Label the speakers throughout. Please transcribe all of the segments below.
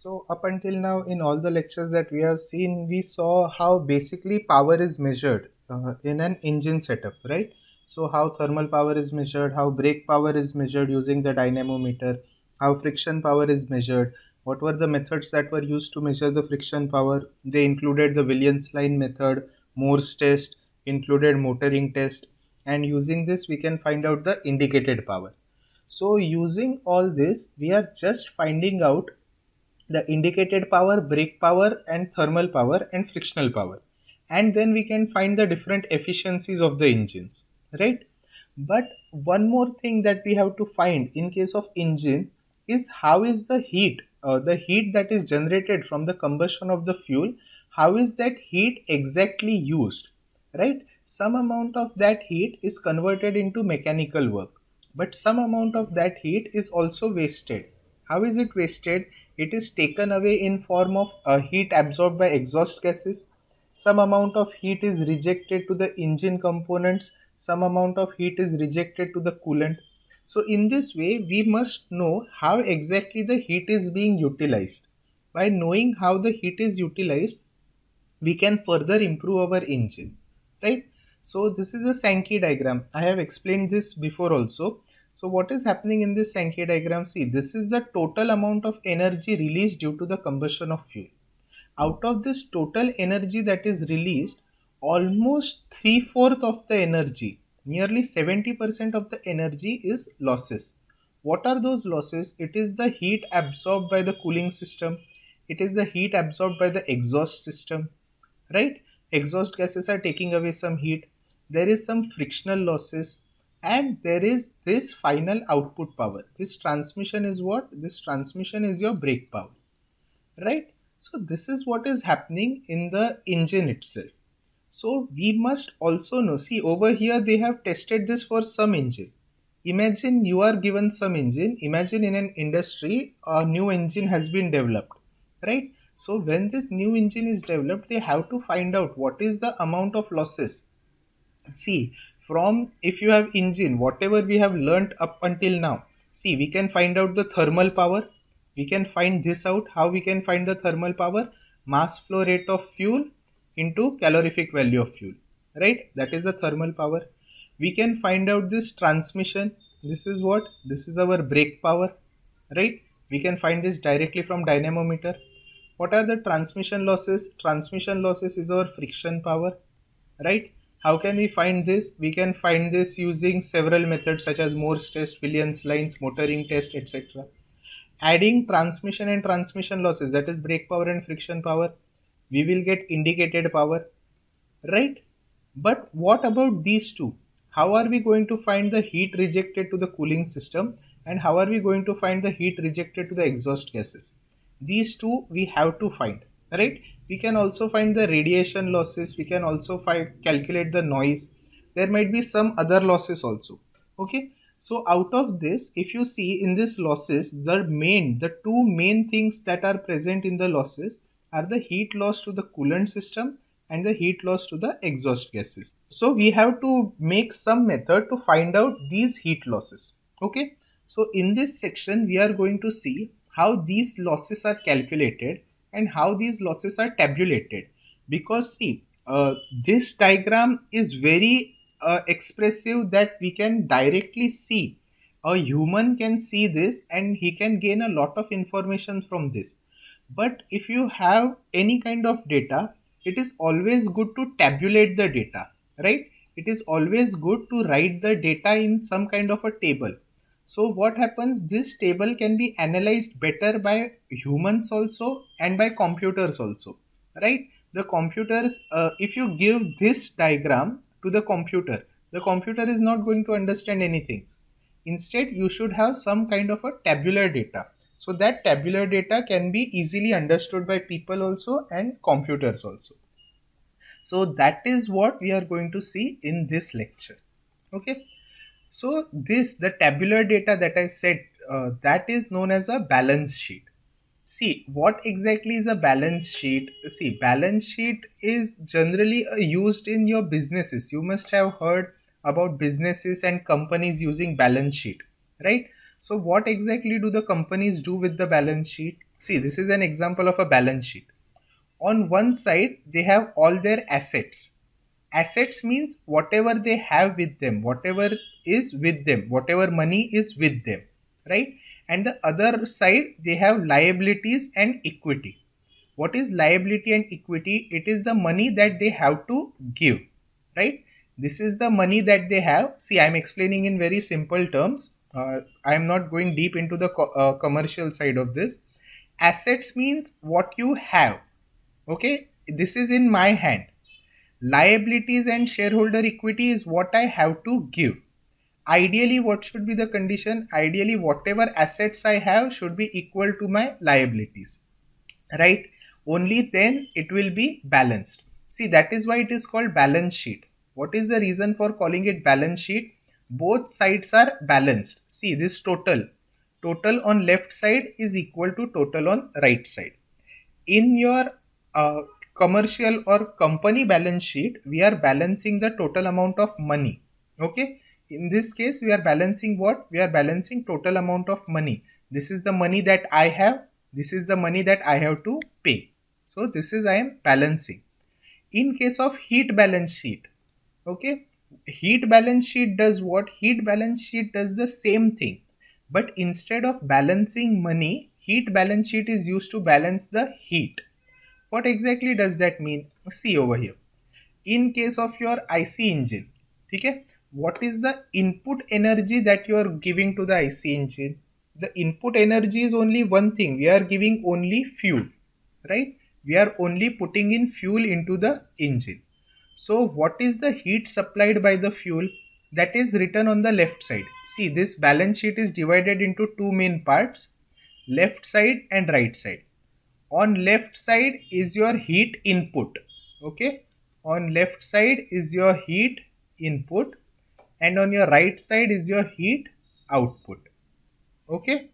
Speaker 1: So up until now, in all the lectures that we have seen, we saw how basically power is measured in an engine setup, right? So how thermal power is measured, how brake power is measured using the dynamometer, how friction power is measured. What were the methods that were used to measure the friction power? They included the Williams line method, Morse test, included motoring test, and using this we can find out the indicated power. So using all this, we are just finding out the indicated power, brake power, and thermal power and frictional power. And then we can find the different efficiencies of the engines, right? But one more thing that we have to find in case of engine is how is the heat that is generated from the combustion of the fuel, how is that heat exactly used, right? Some amount of that heat is converted into mechanical work, but some amount of that heat is also wasted. How is it wasted? It is taken away in form of heat absorbed by exhaust gases. Some amount of heat is rejected to the engine components. Some amount of heat is rejected to the coolant. So in this way, we must know how exactly the heat is being utilized. By knowing how the heat is utilized, we can further improve our engine, right? So this is a Sankey diagram. I have explained this before also. So what is happening in this Sankey diagram? See, this is the total amount of energy released due to the combustion of fuel. Out of this total energy that is released, almost three-fourth of the energy, nearly 70% of the energy is losses. What are those losses? It is the heat absorbed by the cooling system. It is the heat absorbed by the exhaust system, right? Exhaust gases are taking away some heat. There is some frictional losses, and there is this final output power. This transmission is what? This transmission is your brake power, right? So this is what is happening in the engine itself. So we must also know, see over here they have tested this for some engine. Imagine you are given some engine. Imagine in an industry a new engine has been developed, right? So when this new engine is developed, they have to find out what is the amount of losses. See, from if you have engine, whatever we have learnt up until now, see, we can find out the thermal power. We can find this out. How we can find the thermal power? Mass flow rate of fuel into calorific value of fuel, right? That is the thermal power. We can find out this transmission. This is what? This is our brake power, right? We can find this directly from dynamometer. What are the transmission losses? Transmission losses is our friction power, right? How can we find this? We can find this using several methods such as Morse test, Williams lines, motoring test, etc. Adding transmission and transmission losses, that is brake power and friction power, we will get indicated power, right? But what about these two? How are we going to find the heat rejected to the cooling system, and how are we going to find the heat rejected to the exhaust gases? These two we have to find, right? We can also find the radiation losses. We can also calculate the noise. There might be some other losses also. Okay. So out of this, if you see in this losses, the two main things that are present in the losses are the heat loss to the coolant system and the heat loss to the exhaust gases. So we have to make some method to find out these heat losses. Okay. So in this section, we are going to see how these losses are calculated and how these losses are tabulated. Because see, this diagram is very expressive that we can directly see. A human can see this and he can gain a lot of information from this. But if you have any kind of data, it is always good to tabulate the data, right? It is always good to write the data in some kind of a table. So what happens, this table can be analyzed better by humans also and by computers also, right? The computers, if you give this diagram to the computer is not going to understand anything. Instead, you should have some kind of a tabular data. So that tabular data can be easily understood by people also and computers also. So that is what we are going to see in this lecture. Okay. So this, the tabular data that I said, that is known as a balance sheet. See, what exactly is a balance sheet? See, balance sheet is generally used in your businesses. You must have heard about businesses and companies using balance sheet, right? So what exactly do the companies do with the balance sheet? See, this is an example of a balance sheet. On one side, they have all their assets. Assets means whatever they have with them, whatever is with them, whatever money is with them, right? And the other side, they have liabilities and equity. What is liability and equity? It is the money that they have to give, right? This is the money that they have. See, I'm explaining in very simple terms. I'm not going deep into the commercial side of this. Assets means what you have. Okay, this is in my hand. Liabilities and shareholder equity is what I have to give. Ideally, what should be the condition? Ideally, whatever assets I have should be equal to my liabilities, right? Only then it will be balanced. See, that is why it is called balance sheet. What is the reason for calling it balance sheet? Both sides are balanced. See, this total on left side is equal to total on right side. In your uh, commercial or company balance sheet, we are balancing the total amount of money. Okay, in this case we are balancing what? We are balancing total amount of money. This is the money that I have, this is the money that I have to pay. So this is I am balancing. In case of heat balance sheet, okay, heat balance sheet does what? Heat balance sheet does the same thing, but instead of balancing money, heat balance sheet is used to balance the heat. What exactly does that mean? See over here. In case of your IC engine, okay, what is the input energy that you are giving to the IC engine? The input energy is only one thing. We are giving only fuel, right? We are only putting in fuel into the engine. So what is the heat supplied by the fuel? That is written on the left side. See, this balance sheet is divided into two main parts, left side and right side. On left side is your heat input. Okay, on left side is your heat input, and on your right side is your heat output. Okay,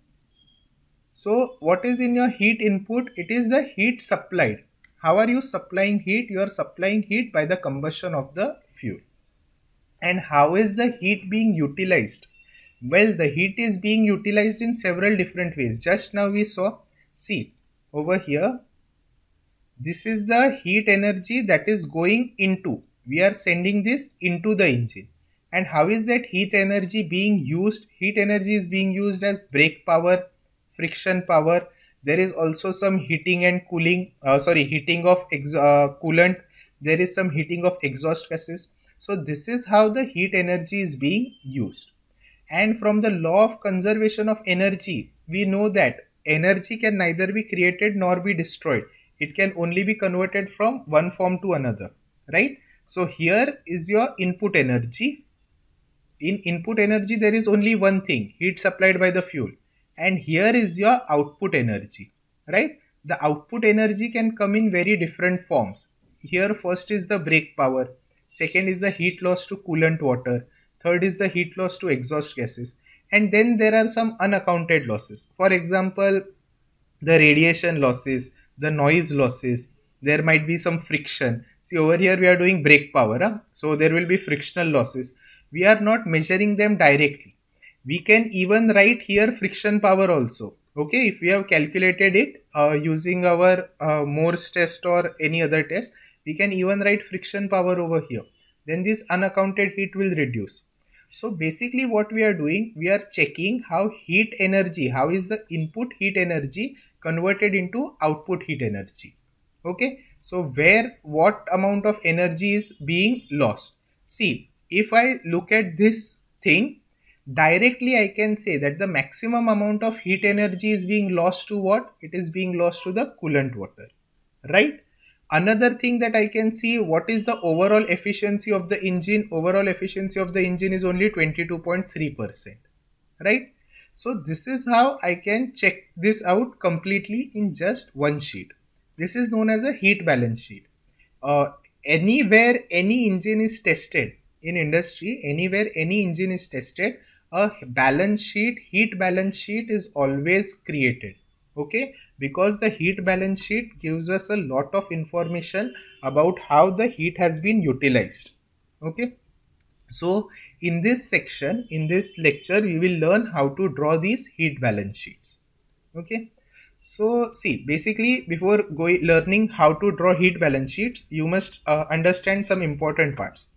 Speaker 1: so what is in your heat input? It is the heat supplied. How are you supplying heat? You are supplying heat by the combustion of the fuel. And how is the heat being utilized? Well, the heat is being utilized in several different ways. Just now we saw, see over here, this is the heat energy that is going into. We are sending this into the engine. And how is that heat energy being used? Heat energy is being used as brake power, friction power. There is also some heating and cooling, heating of coolant. There is some heating of exhaust gases. So this is how the heat energy is being used. And from the law of conservation of energy, we know that energy can neither be created nor be destroyed. It can only be converted from one form to another, right? So here is your input energy. In input energy, there is only one thing, heat supplied by the fuel. And here is your output energy, right? The output energy can come in very different forms. Here first is the brake power, second is the heat loss to coolant water, third is the heat loss to exhaust gases, and then there are some unaccounted losses. For example, the radiation losses, the noise losses, there might be some friction. See over here we are doing brake power, huh? So there will be frictional losses. We are not measuring them directly. We can even write here friction power also. Okay, if we have calculated it using our Morse test or any other test, we can even write friction power over here. Then this unaccounted heat will reduce. So basically what we are doing, we are checking how heat energy, how is the input heat energy converted into output heat energy. Okay, so where what amount of energy is being lost. See, if I look at this thing directly, I can say that the maximum amount of heat energy is being lost to what? It is being lost to the coolant water, right? Another thing that I can see, what is the overall efficiency of the engine? Overall efficiency of the engine is only 22.3%, right? So this is how I can check this out completely in just one sheet. This is known as a heat balance sheet. uh, Anywhere any engine is tested in industry, anywhere any engine is tested, a balance sheet, heat balance sheet is always created. Okay, because the heat balance sheet gives us a lot of information about how the heat has been utilized. Okay, so in this section, in this lecture, we will learn how to draw these heat balance sheets. Okay, So see, basically before going learning how to draw heat balance sheets, you must understand some important parts.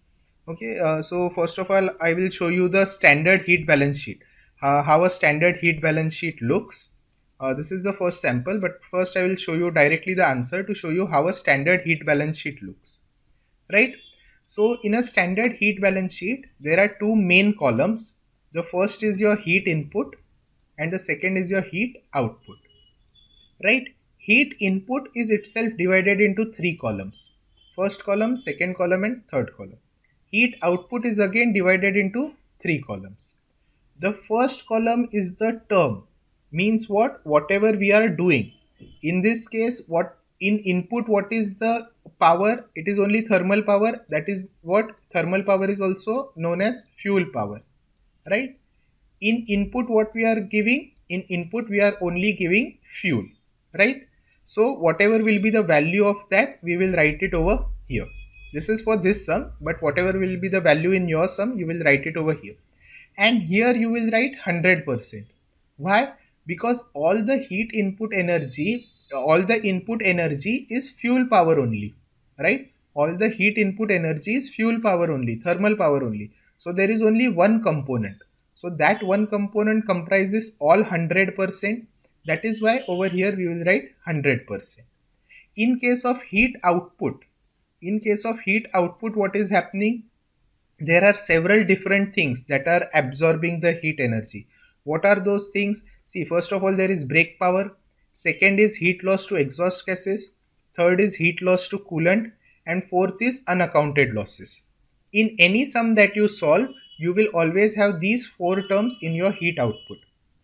Speaker 1: Okay, so first of all, I will show you the standard heat balance sheet, how a standard heat balance sheet looks. This is the first sample, but first I will show you directly the answer to show you how a standard heat balance sheet looks, right? So in a standard heat balance sheet, there are two main columns. The first is your heat input and the second is your heat output, right? Heat input is itself divided into three columns. First column, second column and third column. Heat output is again divided into three columns. The first column is the term, means what? Whatever we are doing. In this case, what in input, what is the power? It is only thermal power. That is what thermal power is also known as fuel power, right? In input, what we are giving? In input, we are only giving fuel, right? So whatever will be the value of that, we will write it over here. This is for this sum, but whatever will be the value in your sum, you will write it over here. And here you will write 100%. Why? Because all the heat input energy, all the input energy is fuel power only, right? All the heat input energy is fuel power only, thermal power only. So there is only one component. So that one component comprises all 100%. That is why over here we will write 100%. In case of heat output, what is happening? There are several different things that are absorbing the heat energy. What are those things? See, first of all, there is brake power. Second is heat loss to exhaust gases. Third is heat loss to coolant. And fourth is unaccounted losses. In any sum that you solve, you will always have these four terms in your heat output.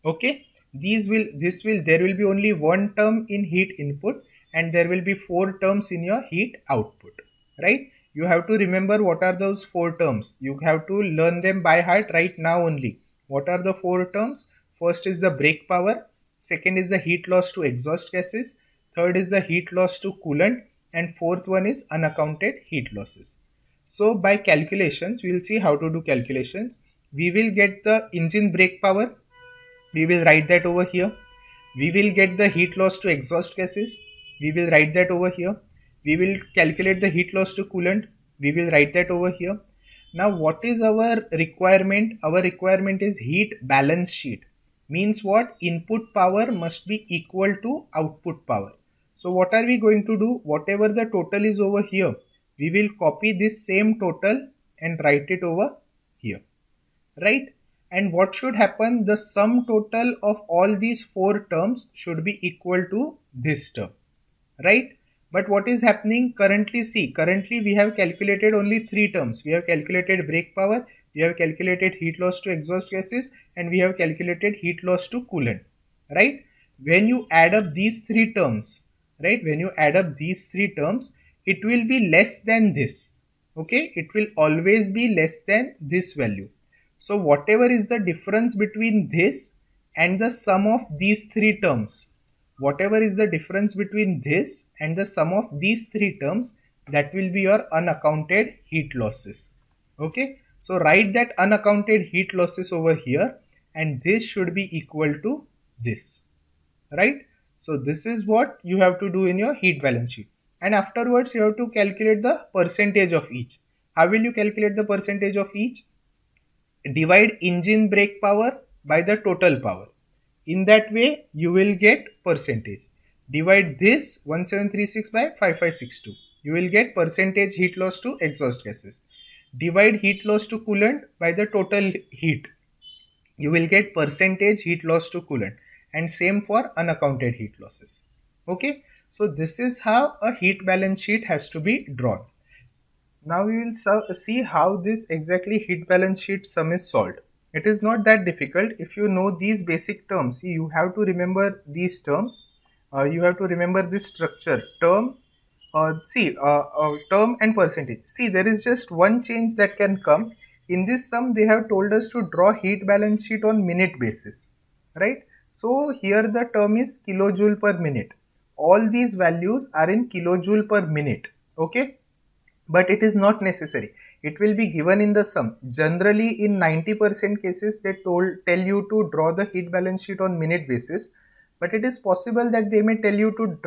Speaker 1: Okay? There will be only one term in heat input and there will be four terms in your heat output, right? You have to remember what are those four terms. You have to learn them by heart right now only. What are the four terms? First is the brake power. Second is the heat loss to exhaust gases. Third is the heat loss to coolant. And fourth one is unaccounted heat losses. So by calculations, we will see how to do calculations. We will get the engine brake power. We will write that over here. We will get the heat loss to exhaust gases. We will write that over here. We will calculate the heat loss to coolant. We will write that over here. Now what is our requirement? Our requirement is heat balance sheet. Means what? Input power must be equal to output power. So what are we going to do? Whatever the total is over here, we will copy this same total and write it over here, right? And what should happen? The sum total of all these four terms should be equal to this term, right? But what is happening currently? See, currently we have calculated only three terms. We have calculated brake power, we have calculated heat loss to exhaust gases, and we have calculated heat loss to coolant, right? When you add up these three terms, right? When you add up these three terms, it will be less than this, okay? It will always be less than this value. So whatever is the difference between this and the sum of these three terms, whatever is the difference between this and the sum of these three terms, that will be your unaccounted heat losses. Okay, so write that unaccounted heat losses over here and this should be equal to this, right? So this is what you have to do in your heat balance sheet, and afterwards you have to calculate the percentage of each. How will you calculate the percentage of each? Divide engine brake power by the total power. In that way, you will get percentage. Divide this 1736 by 5562. You will get percentage heat loss to exhaust gases. Divide heat loss to coolant by the total heat. You will get percentage heat loss to coolant. And same for unaccounted heat losses. Okay. So this is how a heat balance sheet has to be drawn. Now we will see how this exactly heat balance sheet sum is solved. It is not that difficult if you know these basic terms. See, you have to remember these terms. You have to remember this structure, term, term and percentage. See, there is just one change that can come. In this sum, they have told us to draw heat balance sheet on minute basis, right? So here the term is kilojoule per minute. All these values are in kilojoule per minute, okay? But it is not necessary. It will be given in the sum. Generally in 90% cases they tell you to draw the heat balance sheet on minute basis, but it is possible that they may tell you to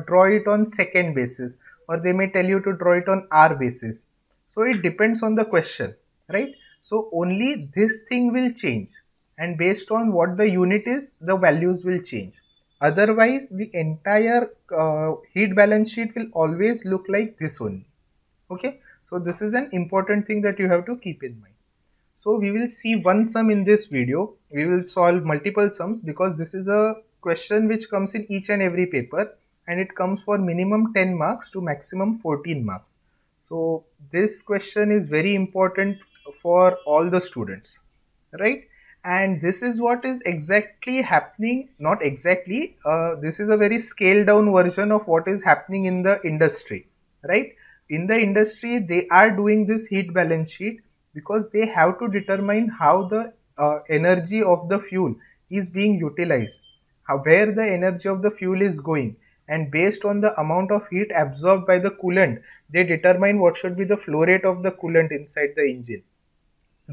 Speaker 1: draw it on second basis, or they may tell you to draw it on hour basis. So it depends on the question, right? So only this thing will change, and based on what the unit is, the values will change. Otherwise the entire heat balance sheet will always look like this only. Okay, so this is an important thing that you have to keep in mind. So we will see one sum in this video. We will solve multiple sums because this is a question which comes in each and every paper, and it comes for minimum 10 marks to maximum 14 marks. So this question is very important for all the students, right? And this is what is exactly happening, not exactly, this is a very scaled down version of what is happening in the industry, right? In the industry they are doing this heat balance sheet because they have to determine how the energy of the fuel is being utilized, where the energy of the fuel is going, and based on the amount of heat absorbed by the coolant, they determine what should be the flow rate of the coolant inside the engine.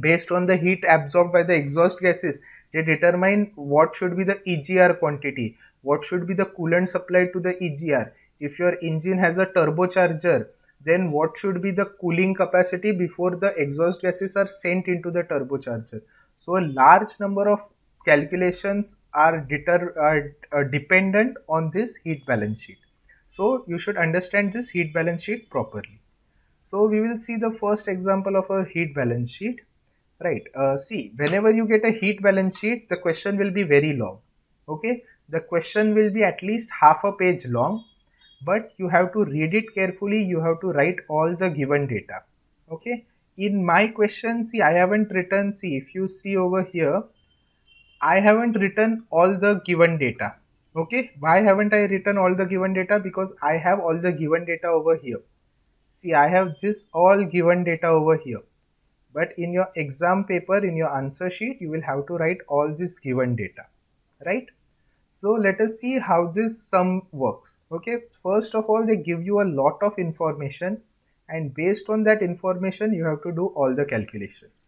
Speaker 1: Based on the heat absorbed by the exhaust gases, they determine what should be the EGR quantity, what should be the coolant supplied to the EGR. If your engine has a turbocharger, then what should be the cooling capacity before the exhaust gases are sent into the turbocharger. So a large number of calculations are dependent on this heat balance sheet. So you should understand this heat balance sheet properly. So we will see the first example of a heat balance sheet. Right. See, whenever you get a heat balance sheet, the question will be very long. Okay. The question will be at least half a page long, but you have to read it carefully. You have to write all the given data. Okay. In my question, see, I haven't written, see, if you see over here, I haven't written all the given data. Okay. Why haven't I written all the given data? Because I have all the given data over here. See, I have this all given data over here. But in your exam paper, in your answer sheet, you will have to write all this given data, right? So let us see how this sum works. Okay, first of all, they give you a lot of information, and based on that information, you have to do all the calculations.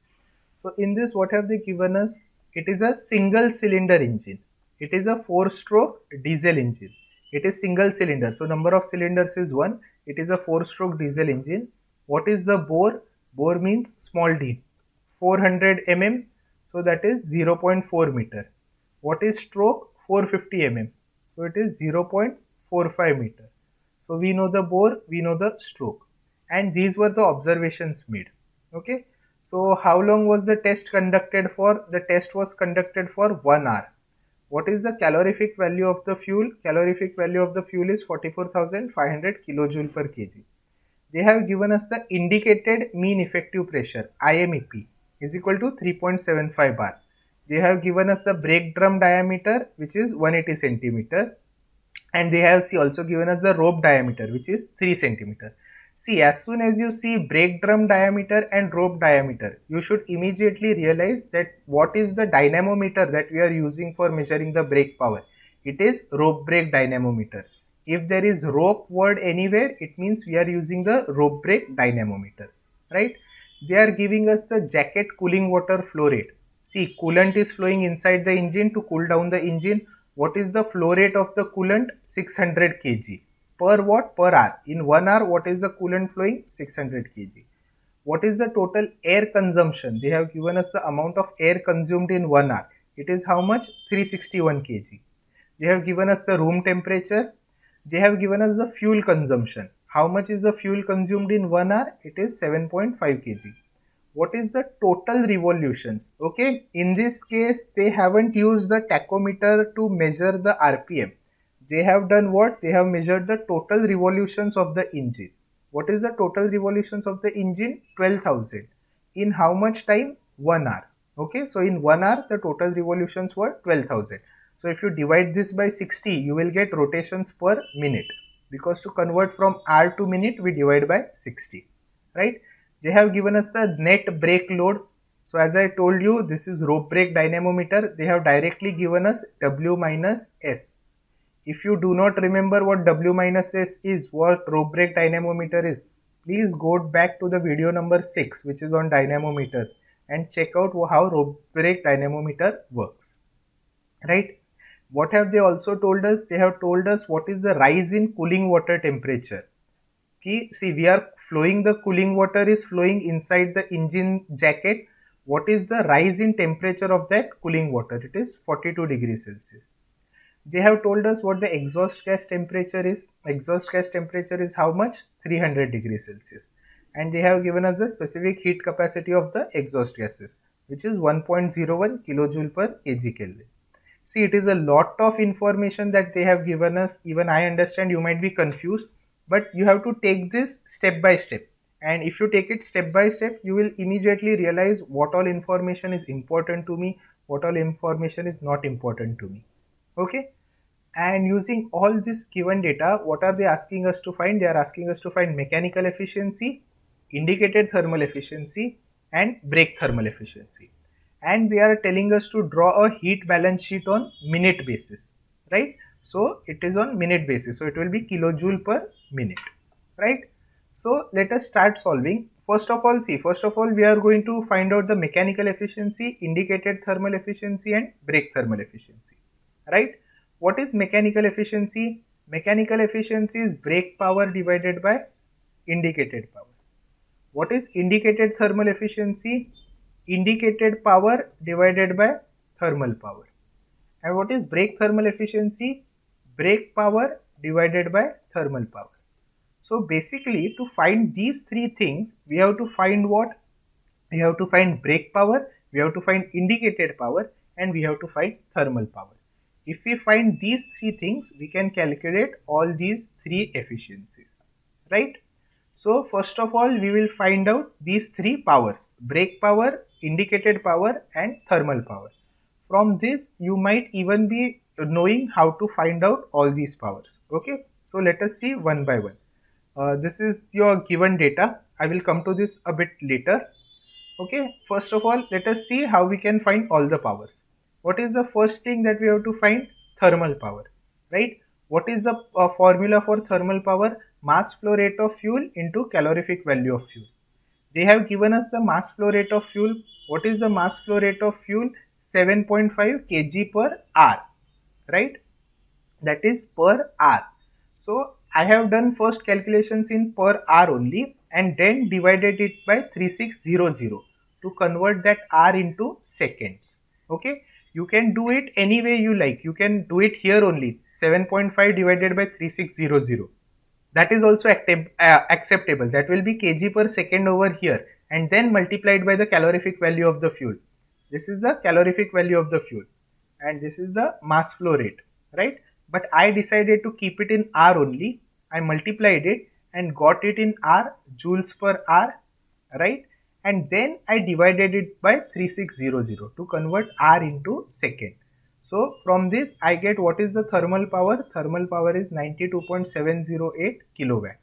Speaker 1: So in this, what have they given us? It is a single cylinder engine. It is a 4-stroke diesel engine. It is single cylinder. So number of cylinders is 1. It is a 4-stroke diesel engine. What is the bore? Bore means small d. 400 mm. So that is 0.4 meter. What is stroke? 450 mm. So it is 0.45 meter. So we know the bore, we know the stroke. And these were the observations made. Okay. So how long was the test conducted for? The test was conducted for 1 hour. What is the calorific value of the fuel? Calorific value of the fuel is 44,500 kilojoule per kg. They have given us the indicated mean effective pressure, IMEP, is equal to 3.75 bar. They have given us the brake drum diameter, which is 180 centimeter, and they have also given us the rope diameter, which is 3 centimeter. See, as soon as you see brake drum diameter and rope diameter, you should immediately realize that what is the dynamometer that we are using for measuring the brake power. It is rope brake dynamometer. If there is rope word anywhere, it means we are using the rope brake dynamometer, right? They are giving us the jacket cooling water flow rate. See, coolant is flowing inside the engine to cool down the engine. What is the flow rate of the coolant? 600 kg. Per what? Per hour. In 1 hour, what is the coolant flowing? 600 kg. What is the total air consumption? They have given us the amount of air consumed in 1 hour. It is how much? 361 kg. They have given us the room temperature. They have given us the fuel consumption. How much is the fuel consumed in 1 hour? It is 7.5 kg. What is the total revolutions? Okay, in this case, they haven't used the tachometer to measure the RPM. They have done what? They have measured the total revolutions of the engine. What is the total revolutions of the engine? 12,000. In how much time? 1 hour. Okay, so in 1 hour, the total revolutions were 12,000. So if you divide this by 60, you will get rotations per minute, because to convert from hour to minute, we divide by 60, right? They have given us the net brake load. So as I told you, this is rope brake dynamometer. They have directly given us W minus S. If you do not remember what W minus S is, what rope brake dynamometer is, please go back to the video number 6, which is on dynamometers, and check out how rope brake dynamometer works, right? What have they also told us? They have told us what is the rise in cooling water temperature. See, we are flowing, the cooling water is flowing inside the engine jacket. What is the rise in temperature of that cooling water? It is 42 degrees Celsius. They have told us what the exhaust gas temperature is. Exhaust gas temperature is how much? 300 degrees Celsius. And they have given us the specific heat capacity of the exhaust gases, which is 1.01 kilojoule per kg Kelvin. See, it is a lot of information that they have given us. Even I understand you might be confused, but you have to take this step by step. And if you take it step by step, you will immediately realize what all information is important to me, what all information is not important to me. Okay? And using all this given data, what are they asking us to find? They are asking us to find mechanical efficiency, indicated thermal efficiency, and brake thermal efficiency. And they are telling us to draw a heat balance sheet on minute basis, right? So it is on minute basis, so it will be kilojoule per minute, right? So let us start solving. First of all, we are going to find out the mechanical efficiency, indicated thermal efficiency, and brake thermal efficiency, right? What is mechanical efficiency? Mechanical efficiency is brake power divided by indicated power. What is indicated thermal efficiency? Indicated power divided by thermal power. And what is brake thermal efficiency? Brake power divided by thermal power. So basically, to find these three things, we have to find what? We have to find brake power, we have to find indicated power, and we have to find thermal power. If we find these three things, we can calculate all these three efficiencies, right? So first of all, we will find out these three powers: brake power, indicated power, and thermal power. From this, you might even be knowing how to find out all these powers. Okay, so let us see one by one. This is your given data. I will come to this a bit later. Okay, first of all, let us see how we can find all the powers. What is the first thing that we have to find? Thermal power, right? What is the formula for thermal power? Mass flow rate of fuel into calorific value of fuel. They have given us the mass flow rate of fuel. What is the mass flow rate of fuel? 7.5 kg per hour, right? That is per hour. So I have done first calculations in per hour only and then divided it by 3600 to convert that hour into seconds. Okay, you can do it any way you like. You can do it here only, 7.5 divided by 3600. That is also acceptable. That will be kg per second over here, and then multiplied by the calorific value of the fuel. This is the calorific value of the fuel, and this is the mass flow rate, right? But I decided to keep it in hour only. I multiplied it and got it in hour, joules per hour, right? And then I divided it by 3600 to convert hour into second. So from this I get what is the thermal power. Thermal power is 92.708 kilowatt.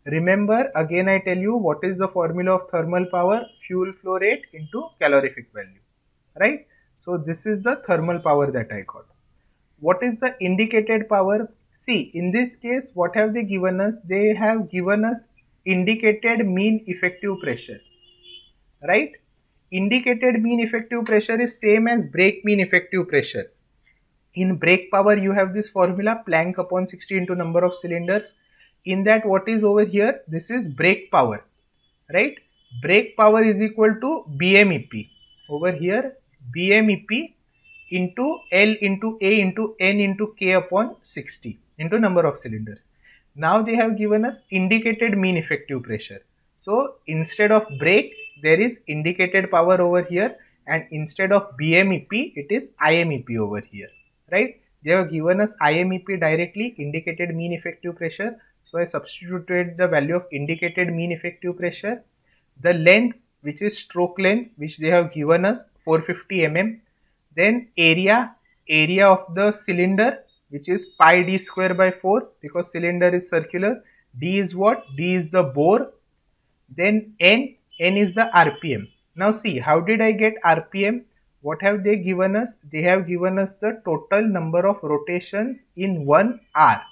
Speaker 1: Remember, again I tell you, what is the formula of thermal power? Fuel flow rate into calorific value, right? So this is the thermal power that I got. What is the indicated power? See, in this case, what have they given us? They have given us indicated mean effective pressure, right? Indicated mean effective pressure is same as brake mean effective pressure. In brake power, you have this formula, Planck upon 60 into number of cylinders. In that, what is over here? This is brake power, right? Brake power is equal to BMEP. Over here, BMEP into L into A into N into K upon 60 into number of cylinders. Now they have given us indicated mean effective pressure. So instead of brake, there is indicated power over here, and instead of BMEP, it is IMEP over here, right? They have given us IMEP directly, indicated mean effective pressure. So I substituted the value of indicated mean effective pressure. The length, which is stroke length, which they have given us 450 mm. Then area of the cylinder, which is pi d square by 4, because cylinder is circular. D is what? D is the bore. Then N is the RPM. Now see, how did I get RPM? What have they given us? They have given us the total number of rotations in 1 hour,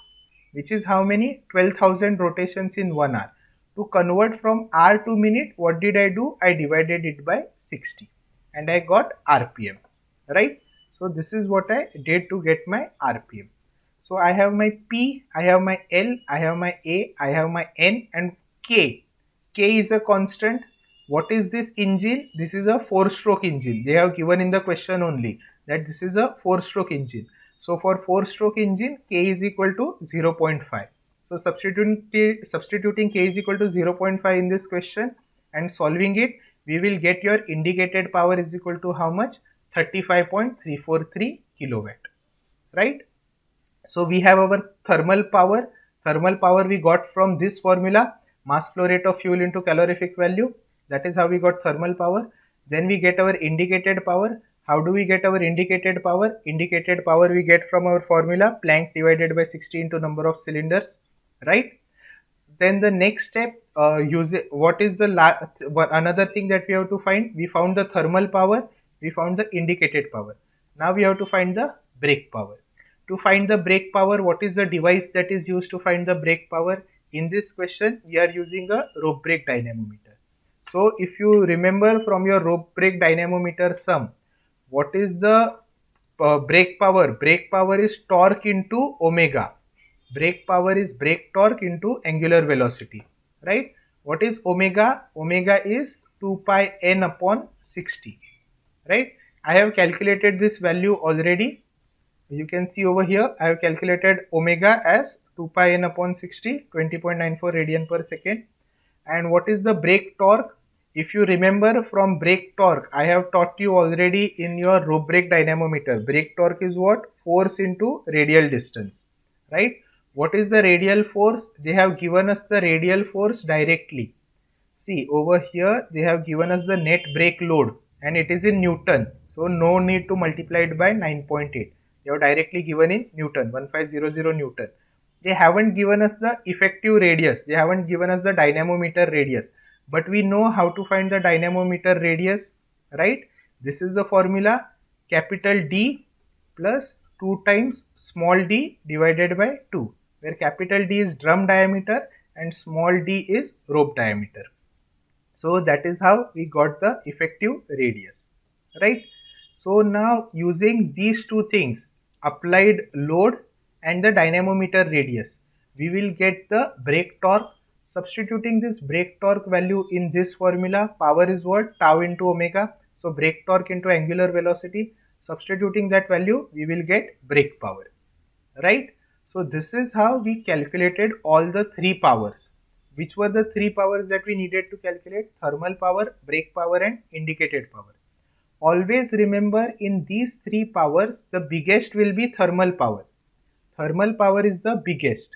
Speaker 1: which is how many? 12,000 rotations in 1 hour. To convert from hour to minute, what did I do? I divided it by 60 and I got RPM, right? So this is what I did to get my RPM. So I have my P, I have my L, I have my A, I have my N and K. K is a constant. What is this engine? This is a 4-stroke engine. They have given in the question only that this is a 4-stroke engine. So for 4-stroke engine, K is equal to 0.5. So substituting K is equal to 0.5 in this question and solving it, we will get your indicated power is equal to how much? 35.343 kilowatt, right? So we have our thermal power. Thermal power we got from this formula, mass flow rate of fuel into calorific value. That is how we got thermal power. Then we get our indicated power. How do we get our indicated power? Indicated power we get from our formula, Planck divided by 60 into number of cylinders, right? Then the next step, what is the another thing that we have to find? We found the thermal power, we found the indicated power. Now we have to find the brake power. To find the brake power, what is the device that is used to find the brake power? In this question, we are using a rope brake dynamometer. So if you remember from your rope brake dynamometer sum, what is the brake power? Brake power is torque into omega. Brake power is brake torque into angular velocity, right? What is omega? Omega is 2 pi n upon 60, right? I have calculated this value already. You can see over here, I have calculated omega as 2 pi n upon 60, 20.94 radian per second. And what is the brake torque? If you remember from brake torque, I have taught you already in your rope brake dynamometer. Brake torque is what? Force into radial distance, right? What is the radial force? They have given us the radial force directly. See over here, they have given us the net brake load and it is in Newton. So no need to multiply it by 9.8. They have directly given in Newton, 1500 Newton. They haven't given us the effective radius. They haven't given us the dynamometer radius. But we know how to find the dynamometer radius, right? This is the formula, capital D plus 2 times small d divided by 2, where capital D is drum diameter and small d is rope diameter. So that is how we got the effective radius, right? So now using these two things, applied load and the dynamometer radius, we will get the brake torque. Substituting this brake torque value in this formula, power is what? Tau into omega. So brake torque into angular velocity. Substituting that value, we will get brake power, right? So this is how we calculated all the three powers. Which were the three powers that we needed to calculate? Thermal power, brake power and indicated power. Always remember, in these three powers, the biggest will be thermal power. Thermal power is the biggest.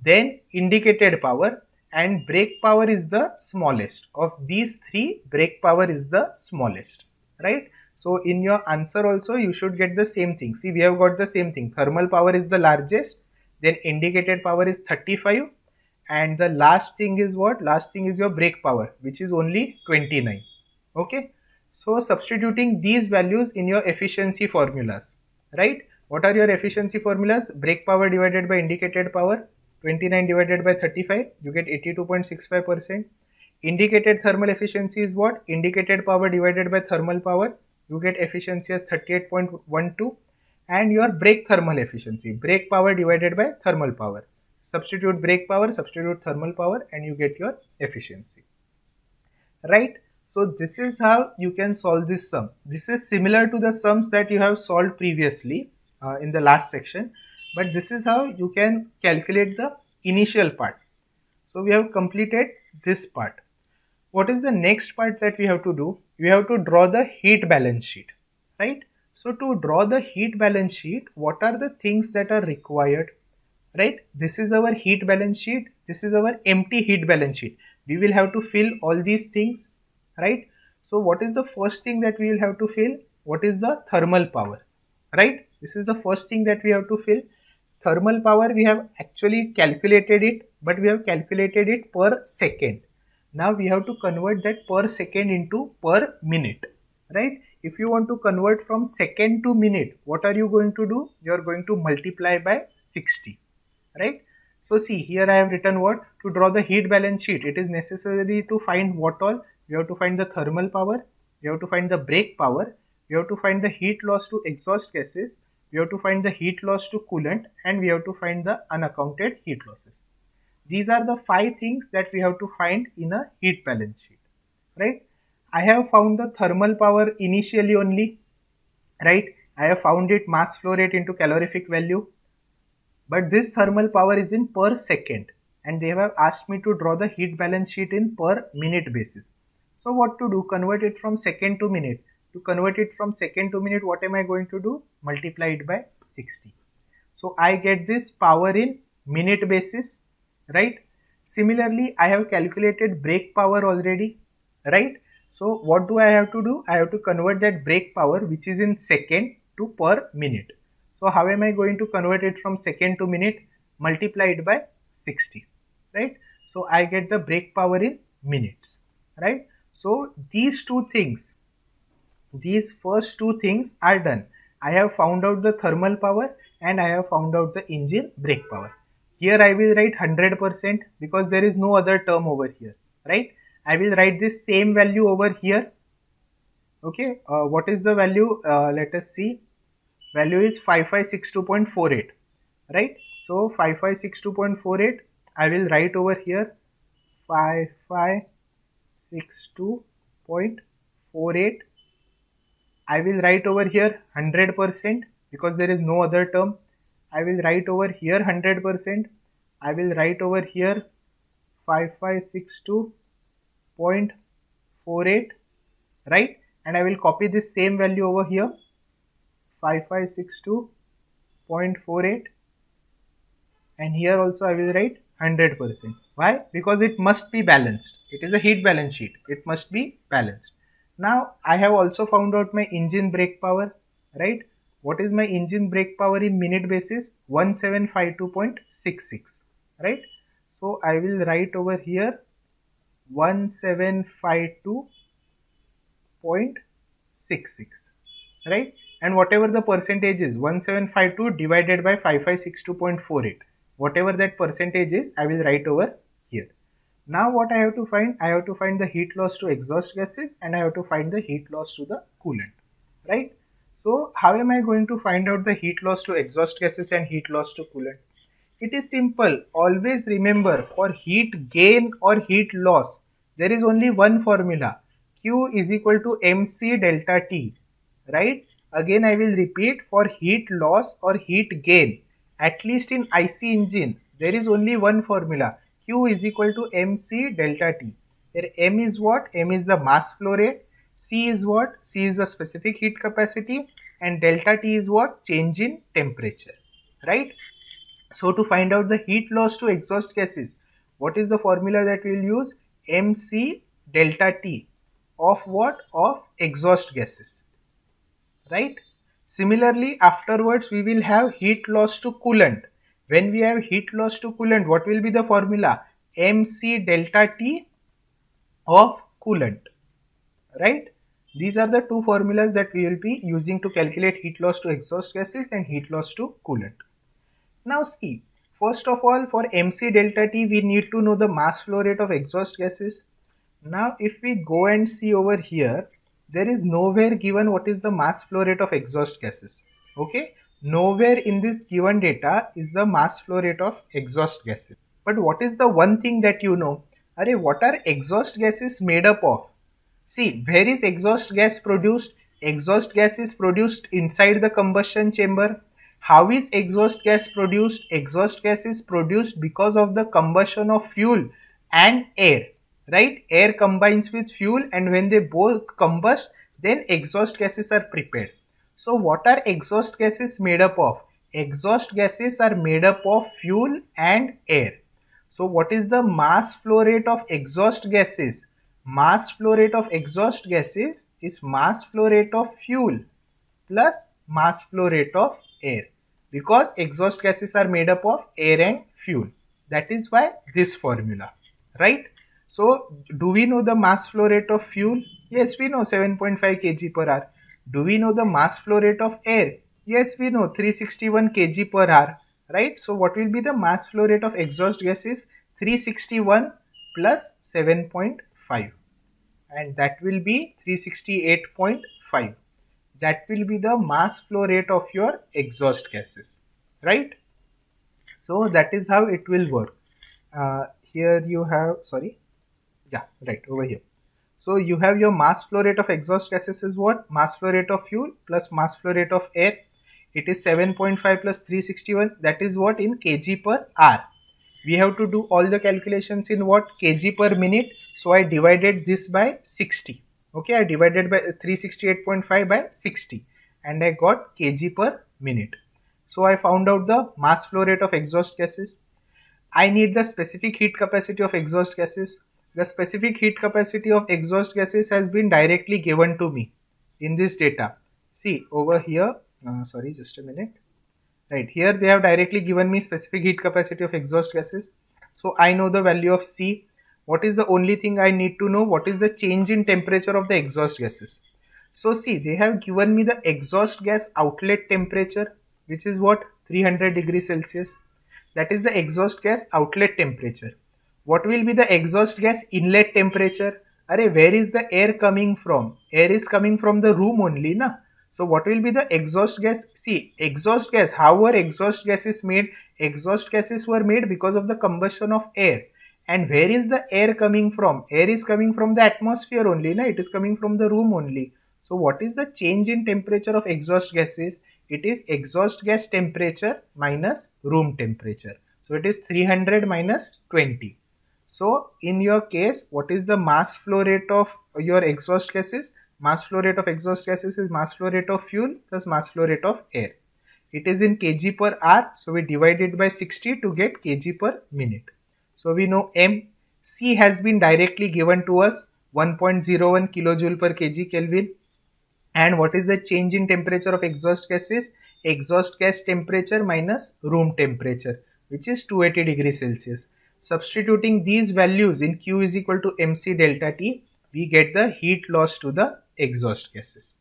Speaker 1: Then indicated power, and brake power is the smallest. Of these three, brake power is the smallest, right? So in your answer also, you should get the same thing. See, we have got the same thing. Thermal power is the largest, then indicated power is 35, and the last thing is what? Last thing is your brake power, which is only 29. Okay. So substituting these values in your efficiency formulas, right? What are your efficiency formulas? Brake power divided by indicated power, 29 divided by 35, you get 82.65%. Indicated thermal efficiency is what? Indicated power divided by thermal power, you get efficiency as 38.12. And your brake thermal efficiency, brake power divided by thermal power. Substitute brake power, substitute thermal power, and you get your efficiency, right? So this is how you can solve this sum. This is similar to the sums that you have solved previously in the last section, but this is how you can calculate the initial part. So we have completed this part. What is the next part that we have to do? We have to draw the heat balance sheet, right? So to draw the heat balance sheet, what are the things that are required, right? This is our heat balance sheet. This is our empty heat balance sheet. We will have to fill all these things, right? So what is the first thing that we will have to fill? What is the thermal power, right? This is the first thing that we have to fill. Thermal power, we have actually calculated it, but we have calculated it per second. Now we have to convert that per second into per minute, right? If you want to convert from second to minute, what are you going to do? You are going to multiply by 60, right? So see, here I have written what? To draw the heat balance sheet, it is necessary to find what all? We have to find the thermal power, we have to find the brake power, we we have to find the heat loss to exhaust gases, we have to find the heat loss to coolant, and we have to find the unaccounted heat losses. These are the 5 things that we have to find in a heat balance sheet, right? I have found the thermal power initially only, right? I have found it mass flow rate into calorific value, but this thermal power is in per second, and they have asked me to draw the heat balance sheet in per minute basis. So what to do? Convert it from second to minute. To convert it from second to minute, what am I going to do? Multiply it by 60. So I get this power in minute basis, right? Similarly, I have calculated brake power already, right? So what do I have to do? I have to convert that brake power, which is in second, to per minute. So how am I going to convert it from second to minute? Multiply it by 60, right? So I get the brake power in minutes, right? So these first two things are done. I have found out the thermal power and I have found out the engine brake power. Here I will write 100% because there is no other term over here, right? I will write this same value over here. Okay, what is the value? Let us see. Value is 5562.48, right? So 5562.48, I will write over here 5562.48. I will write over here 100% because there is no other term. I will write over here 100%. I will write over here 5562.48, right? And I will copy this same value over here, 5562.48, and here also I will write 100%. Why? Because it must be balanced. It is a heat balance sheet. It must be balanced. Now I have also found out my engine brake power, right? What is my engine brake power in minute basis? 1752.66, right? So I will write over here 1752.66, right? And whatever the percentage is, 1752 divided by 5562.48, whatever that percentage is, I will write over here. Now what I have to find? I have to find the heat loss to exhaust gases and I have to find the heat loss to the coolant, right? So how am I going to find out the heat loss to exhaust gases and heat loss to coolant? It is simple. Always remember, for heat gain or heat loss, there is only one formula. Q is equal to mc delta T, right? Again I will repeat, for heat loss or heat gain, at least in IC engine, there is only one formula. Q is equal to mc delta T. Here m is what? M is the mass flow rate. C is what? C is the specific heat capacity, and delta T is what? Change in temperature, right? So to find out the heat loss to exhaust gases, what is the formula that we will use? mc delta T of what? Of exhaust gases, right? Similarly, afterwards we will have heat loss to coolant. When we have heat loss to coolant, what will be the formula? mc delta T of coolant, right? These are the two formulas that we will be using to calculate heat loss to exhaust gases and heat loss to coolant. Now see, first of all, for mc delta T, we need to know the mass flow rate of exhaust gases. Now if we go and see over here, there is nowhere given what is the mass flow rate of exhaust gases. Okay, nowhere in this given data is the mass flow rate of exhaust gases. But what is the one thing that you know? Arey, what are exhaust gases made up of? See, where is exhaust gas produced? Exhaust gas is produced inside the combustion chamber. How is exhaust gas produced? Exhaust gas is produced because of the combustion of fuel and air, right? Air combines with fuel, and when they both combust, then exhaust gases are prepared. So what are exhaust gases made up of? Exhaust gases are made up of fuel and air. So what is the mass flow rate of exhaust gases? Mass flow rate of exhaust gases is mass flow rate of fuel plus mass flow rate of air, because exhaust gases are made up of air and fuel. That is why this formula, right? So do we know the mass flow rate of fuel? Yes, we know 7.5 kg per hour. Do we know the mass flow rate of air? Yes, we know 361 kg per hour, right? So what will be the mass flow rate of exhaust gases? 361 plus 7.5, and that will be 368.5. that will be the mass flow rate of your exhaust gases, right? So that is how it will work. Here you have, sorry, yeah, right over here. So you have your mass flow rate of exhaust gases is what? Mass flow rate of fuel plus mass flow rate of air. It is 7.5 plus 361. That is what in kg per hour. We have to do all the calculations in what? Kg per minute. So I divided this by 60. Okay, I divided by 368.5 by 60 and I got kg per minute. So I found out the mass flow rate of exhaust gases. I need the specific heat capacity of exhaust gases. The specific heat capacity of exhaust gases has been directly given to me in this data. See over here, sorry, just a minute. Right here they have directly given me specific heat capacity of exhaust gases. So I know the value of C. What is the only thing I need to know? What is the change in temperature of the exhaust gases? So see, they have given me the exhaust gas outlet temperature, which is what? 300 degrees Celsius. That is the exhaust gas outlet temperature. What will be the exhaust gas inlet temperature? Arey, where is the air coming from? Air is coming from the room only, na? So what will be the exhaust gas? See, exhaust gas, how were exhaust gases made? Exhaust gases were made because of the combustion of air. And where is the air coming from? Air is coming from the atmosphere only, na? It is coming from the room only. So what is the change in temperature of exhaust gases? It is exhaust gas temperature minus room temperature. So it is 300 minus 20. So in your case, what is the mass flow rate of your exhaust gases? Mass flow rate of exhaust gases is mass flow rate of fuel plus mass flow rate of air. It is in kg per hour. So we divide it by 60 to get kg per minute. So we know M. C has been directly given to us 1.01 kilojoule per kg Kelvin. And what is the change in temperature of exhaust gases? Exhaust gas temperature minus room temperature, which is 280 degrees Celsius. Substituting these values in Q is equal to mc delta T, we get the heat loss to the exhaust gases,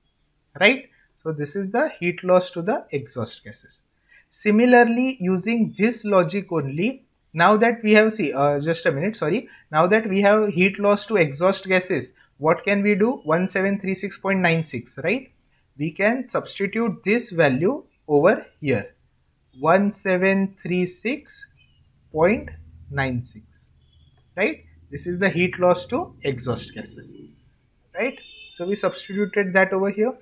Speaker 1: right? So this is the heat loss to the exhaust gases. Similarly, using this logic only, now that we have, see, just a minute, sorry, now that we have heat loss to exhaust gases, what can we do? 1736.96, right? We can substitute this value over here, 1736.96, right? This is the heat loss to exhaust gases, right? So we substituted that over here.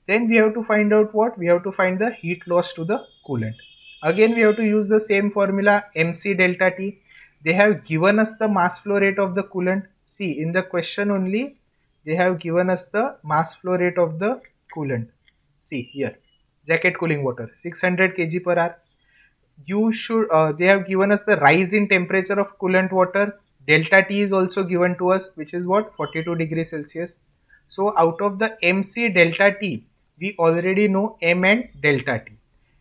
Speaker 1: Then we have to find out what? We have to find the heat loss to the coolant. Again we have to use the same formula, mc delta T. They have given us the mass flow rate of the coolant. See, in the question only they have given us the mass flow rate of the coolant. See here, jacket cooling water, 600 kg per hour. You should, they have given us the rise in temperature of coolant water. Delta T is also given to us, which is what? 42 degrees Celsius. So out of the mc delta T, we already know m and delta T.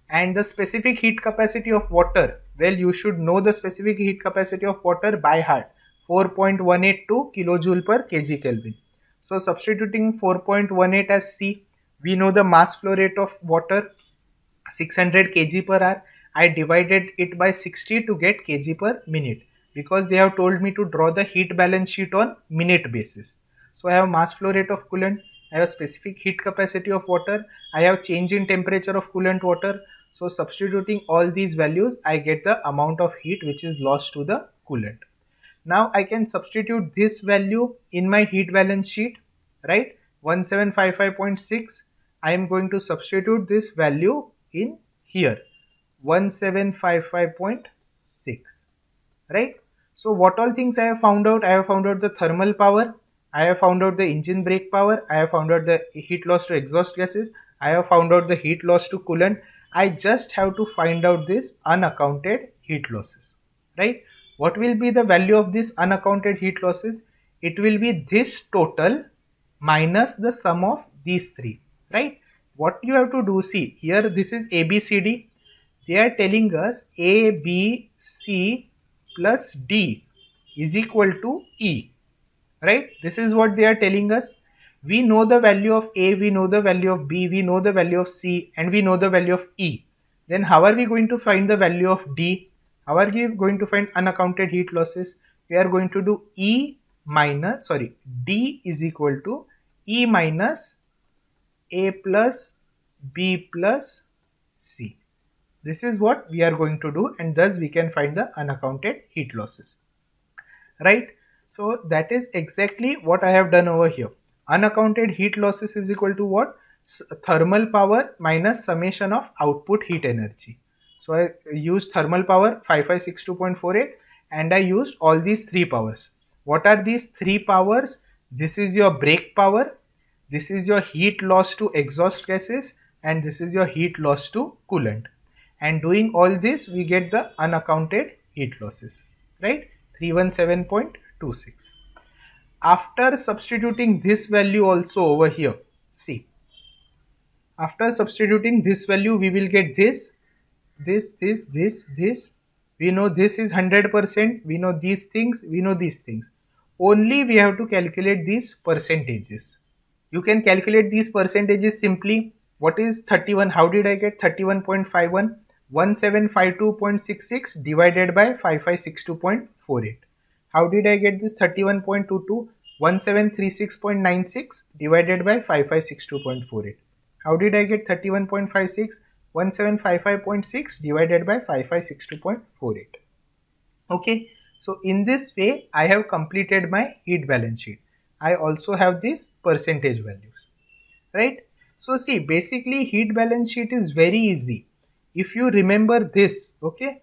Speaker 1: And the specific heat capacity of water, well, you should know the specific heat capacity of water by heart, 4.182 kilojoule per kg Kelvin. So substituting 4.18 as C, we know the mass flow rate of water, 600 kg per hour. I divided it by 60 to get kg per minute, because they have told me to draw the heat balance sheet on minute basis. So I have mass flow rate of coolant, I have specific heat capacity of water, I have change in temperature of coolant water. So substituting all these values, I get the amount of heat which is lost to the coolant. Now I can substitute this value in my heat balance sheet, right? 1755.6. I am going to substitute this value in here, 1755.6, right? So what all things I have found out? I have found out the thermal power, I have found out the engine brake power, I have found out the heat loss to exhaust gases, I have found out the heat loss to coolant. I just have to find out this unaccounted heat losses, right? What will be the value of this unaccounted heat losses? It will be this total minus the sum of these three, right? What you have to do, see here, this is ABCD. They are telling us A, B, C plus D is equal to E, right? This is what they are telling us. We know the value of A, we know the value of B, we know the value of C, and we know the value of E. Then how are we going to find the value of D? How are we going to find unaccounted heat losses? We are going to do D is equal to E minus A plus B plus C. This is what we are going to do, and thus we can find the unaccounted heat losses, right? So that is exactly what I have done over here. Unaccounted heat losses is equal to what? Thermal power minus summation of output heat energy. So I used thermal power 5562.48 and I used all these three powers. What are these three powers? This is your brake power, this is your heat loss to exhaust gases, and this is your heat loss to coolant. And doing all this, we get the unaccounted heat losses, right? 317.26. After substituting this value also over here, see, after substituting this value, we will get this. We know this is 100%. We know these things. We know these things. Only we have to calculate these percentages. You can calculate these percentages simply. What is 31? How did I get 31.51? 1752.66 divided by 5562.48. How did I get this 31.22? 1736.96 divided by 5562.48. How did I get 31.56? 1755.6 divided by 5562.48. Okay, so in this way I have completed my heat balance sheet. I also have these percentage values, right? So see, basically heat balance sheet is very easy. If you remember this, okay,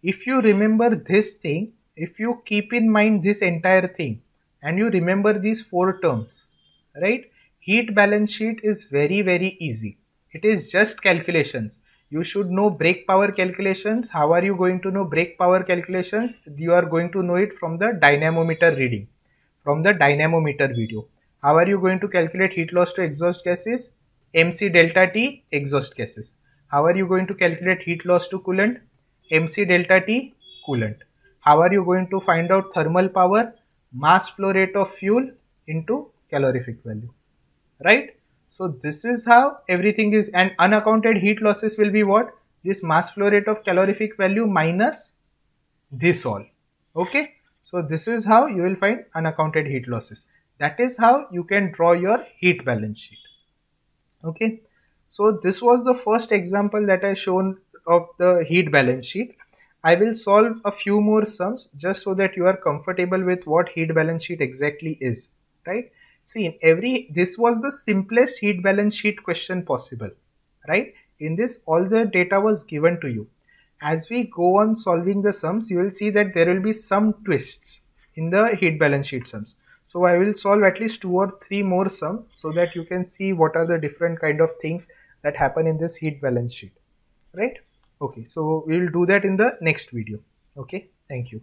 Speaker 1: if you remember this thing, if you keep in mind this entire thing and you remember these four terms, right? Heat balance sheet is very easy. It is just calculations. You should know brake power calculations. How are you going to know brake power calculations? You are going to know it from the dynamometer reading, from the dynamometer video. How are you going to calculate heat loss to exhaust gases? MC delta T exhaust gases. How are you going to calculate heat loss to coolant? MC delta T coolant. How are you going to find out thermal power? Mass flow rate of fuel into calorific value, right? So this is how everything is, and unaccounted heat losses will be what? This mass flow rate of calorific value minus this all. Okay, so this is how you will find unaccounted heat losses. That is how you can draw your heat balance sheet. Okay, so this was the first example that I shown of the heat balance sheet. I will solve a few more sums just so that you are comfortable with what heat balance sheet exactly is, right? See, this was the simplest heat balance sheet question possible, right? In this, all the data was given to you. As we go on solving the sums, you will see that there will be some twists in the heat balance sheet sums. So I will solve at least 2 or 3 more sums so that you can see what are the different kind of things that happen in this heat balance sheet, right? Okay, so we will do that in the next video. Okay, thank you.